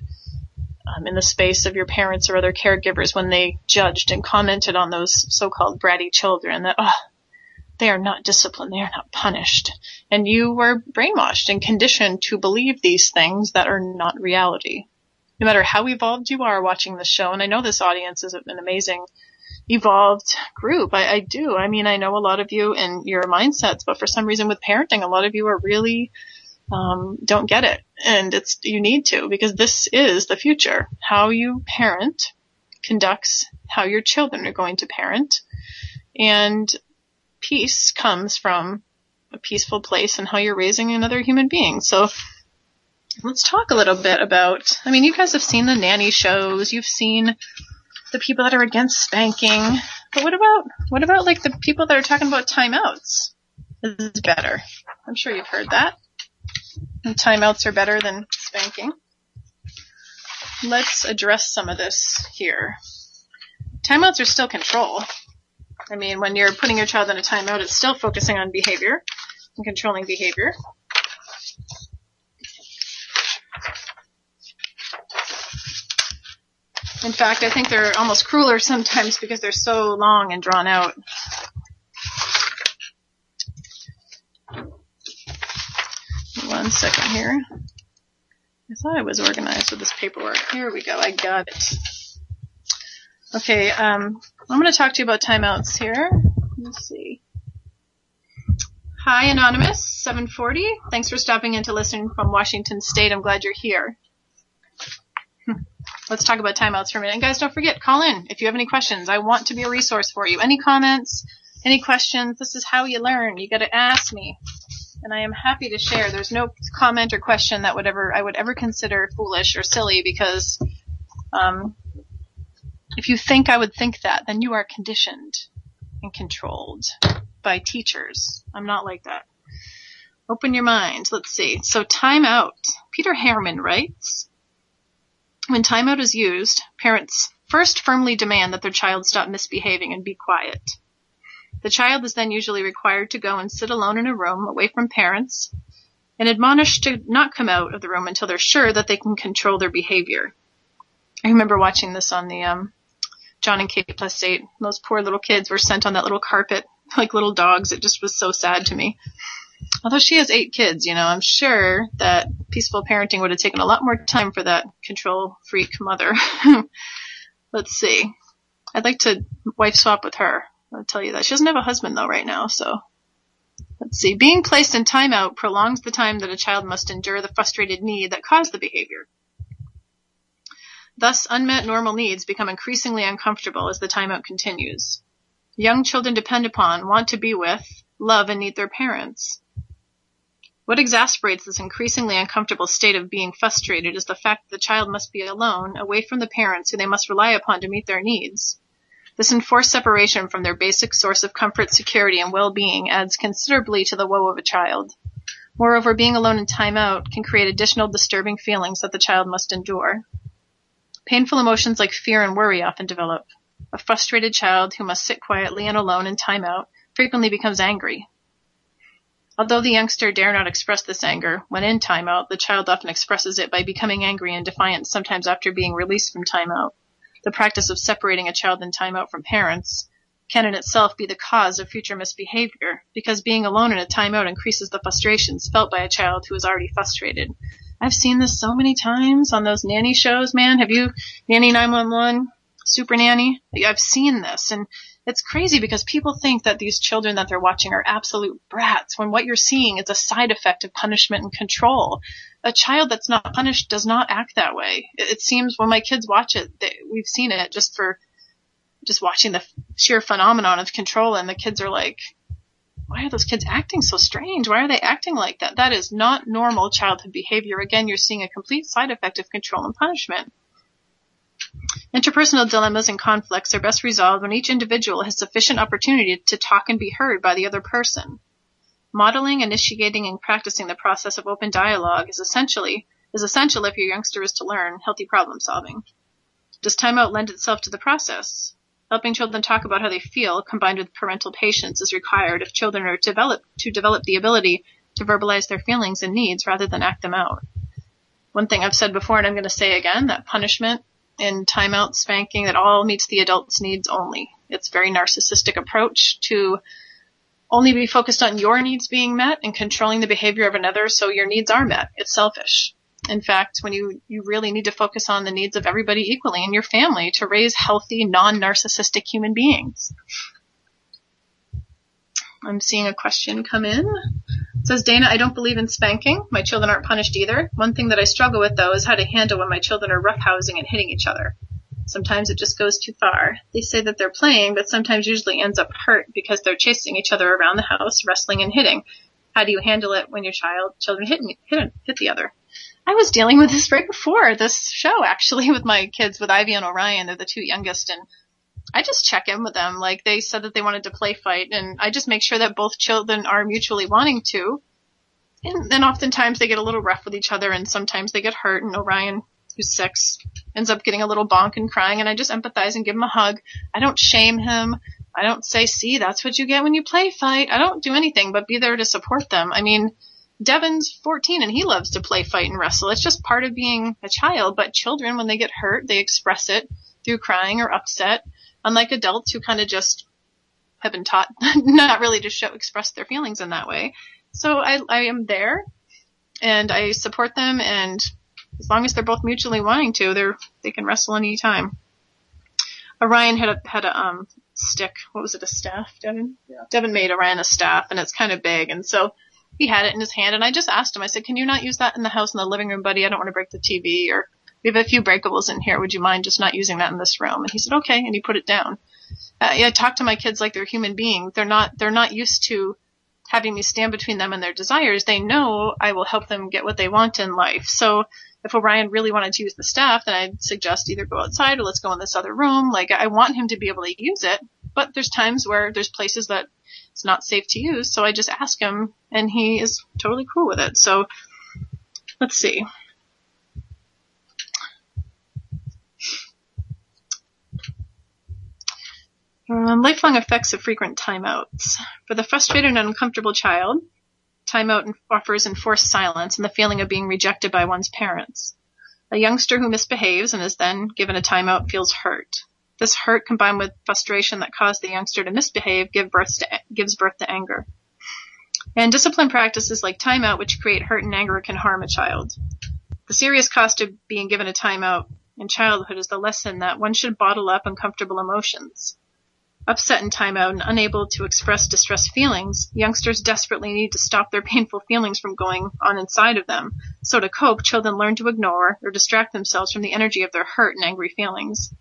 in the space of your parents or other caregivers when they judged and commented on those so-called bratty children that, they are not disciplined. They are not punished. And you were brainwashed and conditioned to believe these things that are not reality. No matter how evolved you are watching the show, and I know this audience is an amazing, evolved group. I do. I mean, I know a lot of you and your mindsets, but for some reason with parenting, a lot of you are really don't get it. And you need to, because this is the future. How you parent conducts how your children are going to parent. And peace comes from a peaceful place and how you're raising another human being. So let's talk a little bit about, I mean, you guys have seen the nanny shows. You've seen the people that are against spanking. But what about like the people that are talking about timeouts? This is better. I'm sure you've heard that. And timeouts are better than spanking. Let's address some of this here. Timeouts are still control. I mean, when you're putting your child in a timeout, it's still focusing on behavior and controlling behavior. In fact, I think they're almost crueler sometimes because they're so long and drawn out. One second here. I thought I was organized with this paperwork. Here we go. I got it. Okay, I'm going to talk to you about timeouts here. Let's see. Hi, Anonymous, 740. Thanks for stopping in to listen from Washington State. I'm glad you're here. Let's talk about timeouts for a minute. And guys, don't forget, call in if you have any questions. I want to be a resource for you. Any comments, any questions, this is how you learn. You got to ask me. And I am happy to share. There's no comment or question that I would ever consider foolish or silly because if you think I would think that, then you are conditioned and controlled by teachers. I'm not like that. Open your mind. Let's see. So timeout. Peter Harriman writes, when timeout is used, parents first firmly demand that their child stop misbehaving and be quiet. The child is then usually required to go and sit alone in a room away from parents and admonished to not come out of the room until they're sure that they can control their behavior. I remember watching this on the John and Kate Plus 8. Those poor little kids were sent on that little carpet like little dogs. It just was so sad to me. Although she has 8 kids, I'm sure that peaceful parenting would have taken a lot more time for that control freak mother. Let's see. I'd like to wife swap with her. I'll tell you that. She doesn't have a husband though right now, so let's see. Being placed in timeout prolongs the time that a child must endure the frustrated need that caused the behavior. Thus, unmet normal needs become increasingly uncomfortable as the timeout continues. Young children depend upon, want to be with, love, and need their parents. What exasperates this increasingly uncomfortable state of being frustrated is the fact that the child must be alone, away from the parents who they must rely upon to meet their needs. This enforced separation from their basic source of comfort, security, and well-being adds considerably to the woe of a child. Moreover, being alone in timeout can create additional disturbing feelings that the child must endure. Painful emotions like fear and worry often develop. A frustrated child who must sit quietly and alone in timeout frequently becomes angry. Although the youngster dare not express this anger when in timeout, the child often expresses it by becoming angry and defiant sometimes after being released from timeout. The practice of separating a child in timeout from parents can in itself be the cause of future misbehavior, because being alone in a timeout increases the frustrations felt by a child who is already frustrated. I've seen this so many times on those nanny shows, man. Have you, Nanny 911, Super Nanny? I've seen this, and it's crazy because people think that these children that they're watching are absolute brats, when what you're seeing is a side effect of punishment and control. A child that's not punished does not act that way. It seems when my kids watch it, we've seen it just watching the sheer phenomenon of control, and the kids are like, why are those kids acting so strange? Why are they acting like that? That is not normal childhood behavior. Again, you're seeing a complete side effect of control and punishment. Interpersonal dilemmas and conflicts are best resolved when each individual has sufficient opportunity to talk and be heard by the other person. Modeling, initiating, and practicing the process of open dialogue is essential if your youngster is to learn healthy problem solving. Does timeout lend itself to the process? Helping children talk about how they feel, combined with parental patience, is required if children are to develop the ability to verbalize their feelings and needs rather than act them out. One thing I've said before, and I'm going to say again, that punishment and timeout, spanking, that all meets the adult's needs only. It's a very narcissistic approach to only be focused on your needs being met and controlling the behavior of another so your needs are met. It's selfish. In fact, when you really need to focus on the needs of everybody equally in your family to raise healthy, non-narcissistic human beings. I'm seeing a question come in. It says, Dayna, I don't believe in spanking. My children aren't punished either. One thing that I struggle with, though, is how to handle when my children are roughhousing and hitting each other. Sometimes it just goes too far. They say that they're playing, but sometimes usually ends up hurt because they're chasing each other around the house, wrestling and hitting. How do you handle it when your children hit the other? I was dealing with this right before this show, actually, with my kids, with Ivy and Orion. They're the two youngest, and I just check in with them. Like, they said that they wanted to play fight, and I just make sure that both children are mutually wanting to. And then oftentimes they get a little rough with each other, and sometimes they get hurt, and Orion, who's 6, ends up getting a little bonk and crying, and I just empathize and give him a hug. I don't shame him. I don't say, see, that's what you get when you play fight. I don't do anything but be there to support them. I mean, Devin's 14 and he loves to play fight and wrestle. It's just part of being a child. But children, when they get hurt, they express it through crying or upset, unlike adults who kind of just have been taught not really to express their feelings in that way. So I am there and I support them, and as long as they're both mutually wanting to, they can wrestle anytime. Orion had a stick. What was it, a staff, Devin? Yeah. Devin made Orion a staff, and it's kind of big, and so he had it in his hand, and I just asked him, I said, can you not use that in the house in the living room, buddy? I don't want to break the TV, or we have a few breakables in here. Would you mind just not using that in this room? And he said, okay, and he put it down. I talk to my kids like they're human beings. They're not used to having me stand between them and their desires. They know I will help them get what they want in life. So if Orion really wanted to use the staff, then I'd suggest either go outside or let's go in this other room. Like, I want him to be able to use it, but there's times where there's places that it's not safe to use, so I just ask him, and he is totally cool with it. So let's see. Lifelong effects of frequent timeouts. For the frustrated and uncomfortable child, timeout offers enforced silence and the feeling of being rejected by one's parents. A youngster who misbehaves and is then given a timeout feels hurt. This hurt, combined with frustration that caused the youngster to misbehave, gives birth to anger. And discipline practices like timeout, which create hurt and anger, can harm a child. The serious cost of being given a timeout in childhood is the lesson that one should bottle up uncomfortable emotions. Upset in timeout and unable to express distressed feelings, youngsters desperately need to stop their painful feelings from going on inside of them. So to cope, children learn to ignore or distract themselves from the energy of their hurt and angry feelings.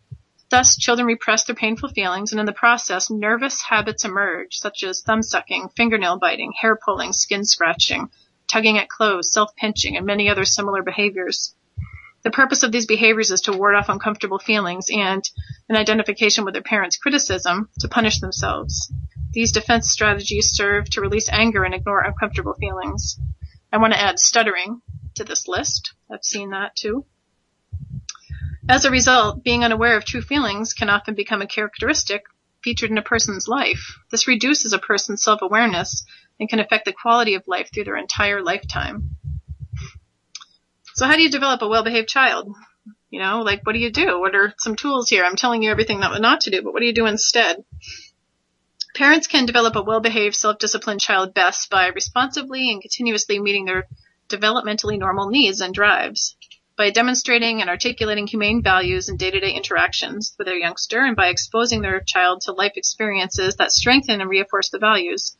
Thus, children repress their painful feelings, and in the process, nervous habits emerge, such as thumb-sucking, fingernail biting, hair pulling, skin scratching, tugging at clothes, self-pinching, and many other similar behaviors. The purpose of these behaviors is to ward off uncomfortable feelings and, in identification with their parents' criticism, to punish themselves. These defense strategies serve to release anger and ignore uncomfortable feelings. I want to add stuttering to this list. I've seen that too. As a result, being unaware of true feelings can often become a characteristic featured in a person's life. This reduces a person's self-awareness and can affect the quality of life through their entire lifetime. So how do you develop a well-behaved child? What do you do? What are some tools here? I'm telling you everything that not to do, but what do you do instead? Parents can develop a well-behaved, self-disciplined child best by responsibly and continuously meeting their developmentally normal needs and drives, by demonstrating and articulating humane values in day-to-day interactions with their youngster, and by exposing their child to life experiences that strengthen and reinforce the values.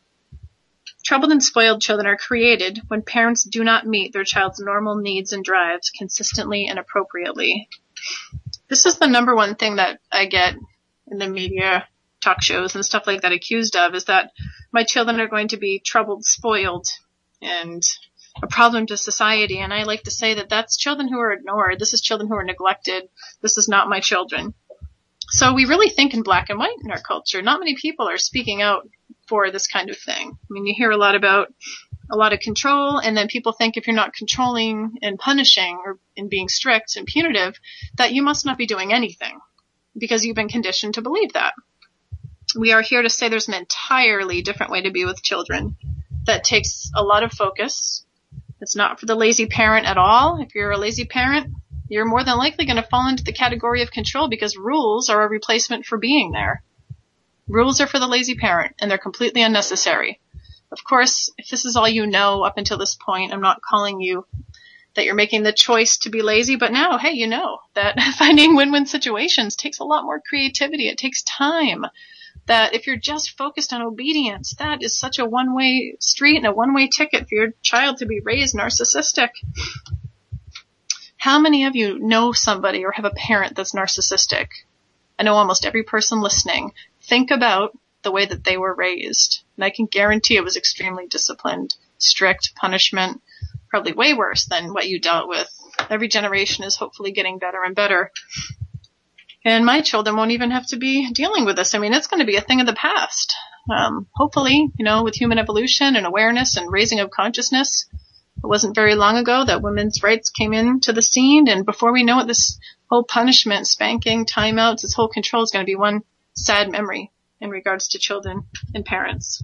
Troubled and spoiled children are created when parents do not meet their child's normal needs and drives consistently and appropriately. This is the number one thing that I get in the media, talk shows and stuff like that accused of, is that my children are going to be troubled, spoiled, and a problem to society. And I like to say that that's children who are ignored. This is children who are neglected. This is not my children. So we really think in black and white in our culture. Not many people are speaking out for this kind of thing. I mean, you hear a lot of control, and then people think if you're not controlling and punishing or in being strict and punitive, that you must not be doing anything because you've been conditioned to believe that. We are here to say there's an entirely different way to be with children that takes a lot of focus. It's not for the lazy parent at all. If you're a lazy parent, you're more than likely going to fall into the category of control because rules are a replacement for being there. Rules are for the lazy parent, and they're completely unnecessary. Of course, if this is all you know up until this point, I'm not calling you that you're making the choice to be lazy, but now, hey, you know that finding win-win situations takes a lot more creativity. It takes time. That if you're just focused on obedience, that is such a one-way street and a one-way ticket for your child to be raised narcissistic. How many of you know somebody or have a parent that's narcissistic? I know almost every person listening. Think about the way that they were raised. And I can guarantee it was extremely disciplined, strict punishment, probably way worse than what you dealt with. Every generation is hopefully getting better and better. And my children won't even have to be dealing with this. I mean, it's going to be a thing of the past. Hopefully, with human evolution and awareness and raising of consciousness, it wasn't very long ago that women's rights came into the scene. And before we know it, this whole punishment, spanking, timeouts, this whole control is going to be one sad memory in regards to children and parents.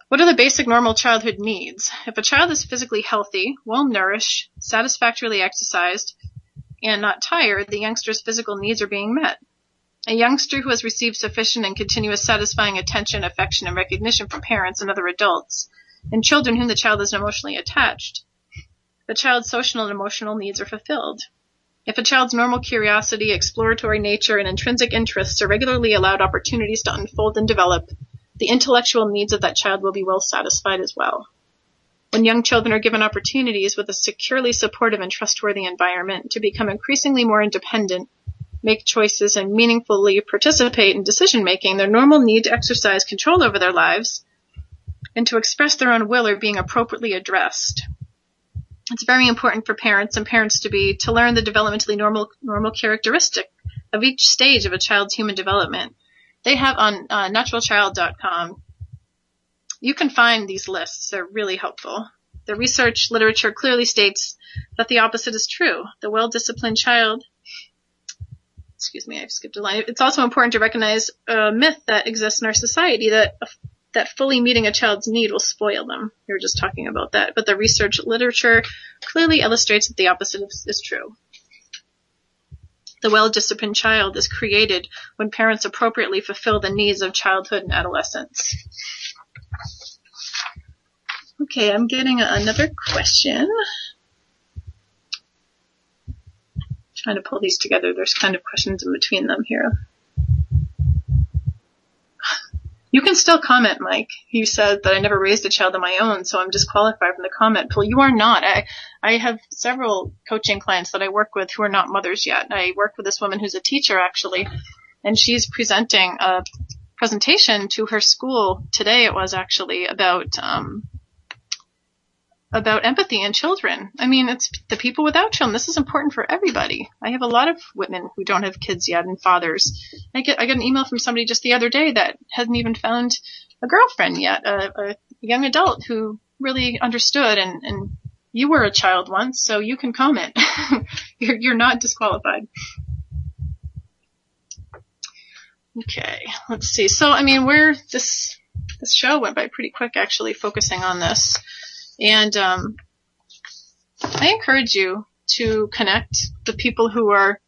What are the basic normal childhood needs? If a child is physically healthy, well-nourished, satisfactorily exercised, and not tired, the youngster's physical needs are being met. A youngster who has received sufficient and continuous satisfying attention, affection, and recognition from parents and other adults, and children whom the child is emotionally attached, the child's social and emotional needs are fulfilled. If a child's normal curiosity, exploratory nature, and intrinsic interests are regularly allowed opportunities to unfold and develop, the intellectual needs of that child will be well satisfied as well. When young children are given opportunities with a securely supportive and trustworthy environment to become increasingly more independent, make choices, and meaningfully participate in decision-making, their normal need to exercise control over their lives and to express their own will are being appropriately addressed. It's very important for parents to learn the developmentally normal characteristic of each stage of a child's human development. They have on naturalchild.com, you can find these lists. They're really helpful. The research literature clearly states that the opposite is true. The well-disciplined child, I skipped a line. It's also important to recognize a myth that exists in our society that fully meeting a child's need will spoil them. We were just talking about that. But the research literature clearly illustrates that the opposite is true. The well-disciplined child is created when parents appropriately fulfill the needs of childhood and adolescence. Okay, I'm getting another question. Trying to pull these together. There's kind of questions in between them here. You can still comment, Mike. You said that I never raised a child of my own, so I'm disqualified from the comment pool. You are not. I have several coaching clients that I work with who are not mothers yet. I work with this woman who's a teacher, actually, and she's presenting a presentation to her school today. It was actually about empathy in children. I mean, it's the people without children. This is important for everybody. I have a lot of women who don't have kids yet and fathers. I get an email from somebody just the other day that hasn't even found a girlfriend yet, a young adult who really understood and you were a child once, so you can comment. You're not disqualified. Okay, let's see. So, I mean, this show went by pretty quick, actually, focusing on this. And I encourage you to connect the people who are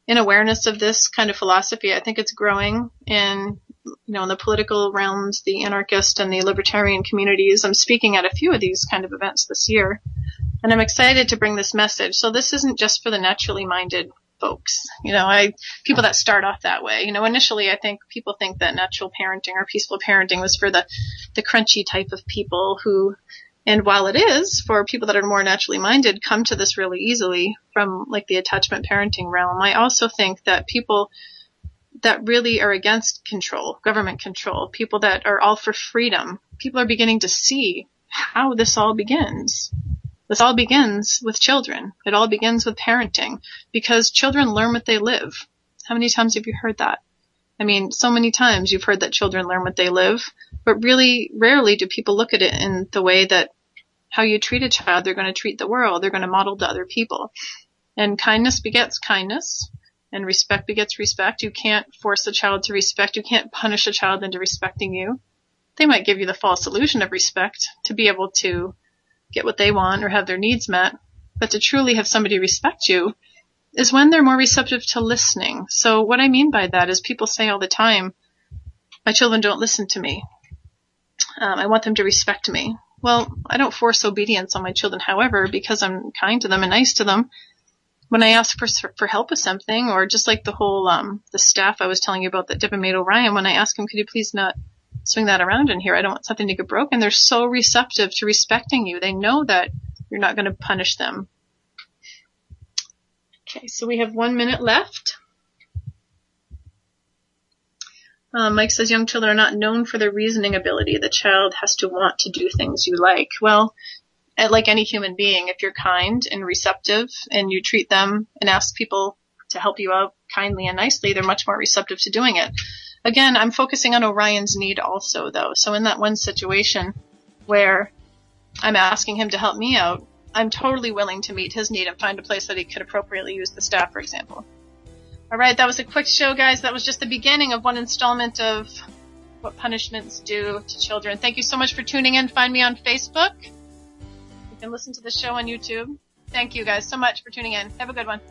in awareness of this kind of philosophy. I think it's growing in the political realms, the anarchist and the libertarian communities. I'm speaking at a few of these kind of events this year, and I'm excited to bring this message. So this isn't just for the naturally minded folks. People that start off that way. Initially I think people think that natural parenting or peaceful parenting was for the crunchy type of people who, and while it is for people that are more naturally minded, come to this really easily from like the attachment parenting realm. I also think that people that really are against control, government control, people that are all for freedom, people are beginning to see how this all begins. This all begins with children. It all begins with parenting, because children learn what they live. How many times have you heard that? I mean, so many times you've heard that children learn what they live, but really rarely do people look at it in the way that how you treat a child, they're going to treat the world, they're going to model to other people. And kindness begets kindness, and respect begets respect. You can't force a child to respect. You can't punish a child into respecting you. They might give you the false illusion of respect to be able to get what they want or have their needs met, but to truly have somebody respect you is when they're more receptive to listening. So what I mean by that is people say all the time, my children don't listen to me. I want them to respect me. Well, I don't force obedience on my children, however, because I'm kind to them and nice to them. When I ask for help with something, or just like the whole the staff I was telling you about that Dip and made Orion, when I ask him, could you please not swing that around in here? I don't want something to get broken. They're so receptive to respecting you. They know that you're not going to punish them. Okay, so we have 1 minute left. Mike says young children are not known for their reasoning ability. The child has to want to do things you like. Well, like any human being, if you're kind and receptive and you treat them and ask people to help you out kindly and nicely, they're much more receptive to doing it. Again, I'm focusing on Orion's need also, though. So in that one situation where I'm asking him to help me out, I'm totally willing to meet his need and find a place that he could appropriately use the staff, for example. All right, that was a quick show, guys. That was just the beginning of one installment of what punishments do to children. Thank you so much for tuning in. Find me on Facebook. You can listen to the show on YouTube. Thank you guys so much for tuning in. Have a good one.